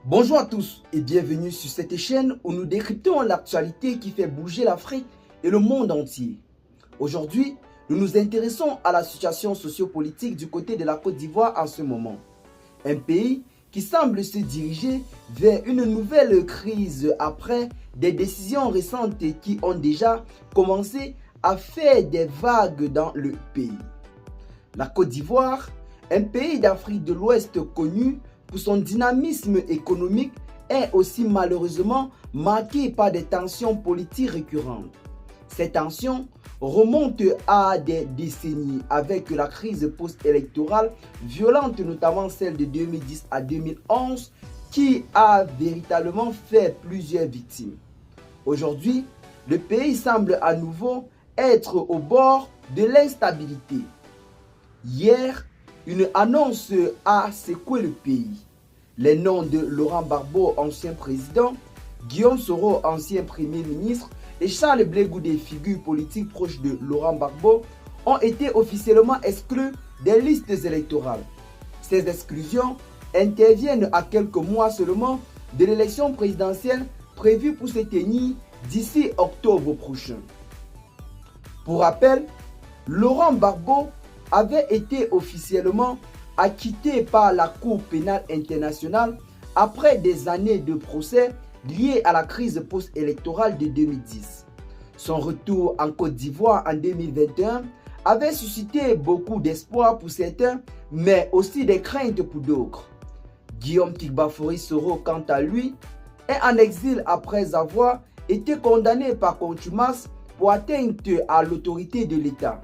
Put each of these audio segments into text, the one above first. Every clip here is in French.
Bonjour à tous et bienvenue sur cette chaîne où nous décryptons l'actualité qui fait bouger l'Afrique et le monde entier. Aujourd'hui, nous nous intéressons à la situation sociopolitique du côté de la Côte d'Ivoire en ce moment. Un pays qui semble se diriger vers une nouvelle crise après des décisions récentes qui ont déjà commencé à faire des vagues dans le pays. La Côte d'Ivoire, un pays d'Afrique de l'Ouest connu pour son dynamisme économique, est aussi malheureusement marqué par des tensions politiques récurrentes. Ces tensions remontent à des décennies avec la crise post-électorale violente, notamment celle de 2010 à 2011, qui a véritablement fait plusieurs victimes. Aujourd'hui, le pays semble à nouveau être au bord de l'instabilité. Hier, une annonce a secoué le pays. Les noms de Laurent Gbagbo, ancien président, Guillaume Soro, ancien premier ministre, et Charles Blé Goudé, figure politique proche de Laurent Gbagbo, ont été officiellement exclus des listes électorales. Ces exclusions interviennent à quelques mois seulement de l'élection présidentielle prévue pour se tenir d'ici octobre prochain. Pour rappel, Laurent Gbagbo avait été officiellement acquitté par la Cour pénale internationale après des années de procès liés à la crise post-électorale de 2010. Son retour en Côte d'Ivoire en 2021 avait suscité beaucoup d'espoir pour certains, mais aussi des craintes pour d'autres. Guillaume Tigbafori Soro, quant à lui, est en exil après avoir été condamné par contumace pour atteinte à l'autorité de l'État.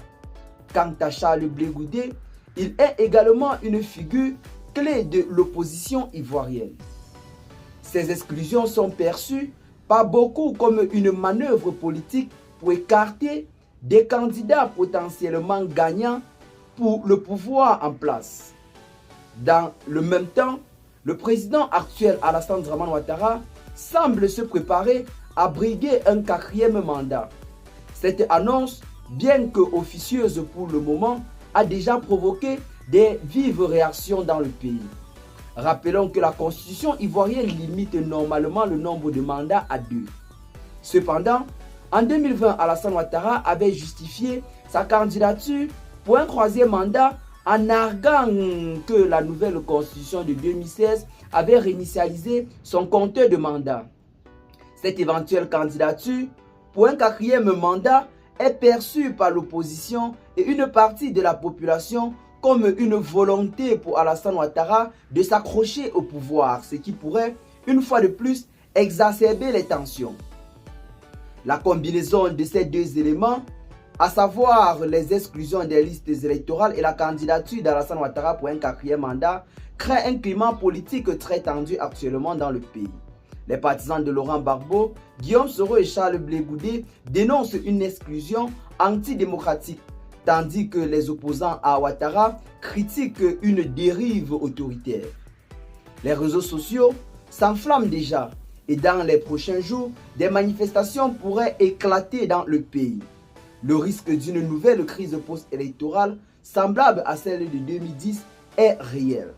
Quant à Charles Blé Goudé, il est également une figure clé de l'opposition ivoirienne. Ces exclusions sont perçues par beaucoup comme une manœuvre politique pour écarter des candidats potentiellement gagnants pour le pouvoir en place. Dans le même temps, le président actuel Alassane Dramane Ouattara semble se préparer à briguer un 4e mandat. Cette annonce, bien que officieuse pour le moment, a déjà provoqué des vives réactions dans le pays. Rappelons que la constitution ivoirienne limite normalement le nombre de mandats à 2. Cependant, en 2020, Alassane Ouattara avait justifié sa candidature pour un 3e mandat en arguant que la nouvelle constitution de 2016 avait réinitialisé son compteur de mandats. Cette éventuelle candidature pour un 4e mandat est perçue par l'opposition et une partie de la population comme une volonté pour Alassane Ouattara de s'accrocher au pouvoir, ce qui pourrait, une fois de plus, exacerber les tensions. La combinaison de ces deux éléments, à savoir les exclusions des listes électorales et la candidature d'Alassane Ouattara pour un 4e mandat, crée un climat politique très tendu actuellement dans le pays. Les partisans de Laurent Gbagbo, Guillaume Soro et Charles Blé Goudé dénoncent une exclusion antidémocratique, tandis que les opposants à Ouattara critiquent une dérive autoritaire. Les réseaux sociaux s'enflamment déjà et dans les prochains jours, des manifestations pourraient éclater dans le pays. Le risque d'une nouvelle crise post-électorale semblable à celle de 2010 est réel.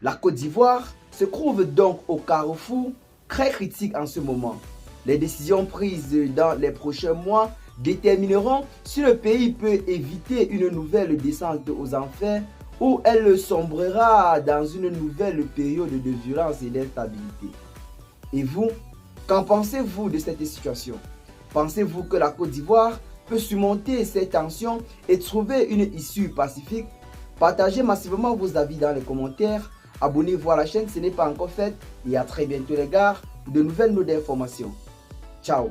La Côte d'Ivoire se trouve donc au carrefour très critique en ce moment. Les décisions prises dans les prochains mois détermineront si le pays peut éviter une nouvelle descente aux enfers ou elle sombrera dans une nouvelle période de violence et d'instabilité. Et vous, qu'en pensez-vous de cette situation? Pensez-vous que la Côte d'Ivoire peut surmonter ces tensions et trouver une issue pacifique? Partagez massivement vos avis dans les commentaires. Abonnez-vous à la chaîne si ce n'est pas encore fait et à très bientôt les gars pour de nouvelles notes d'informations. Ciao.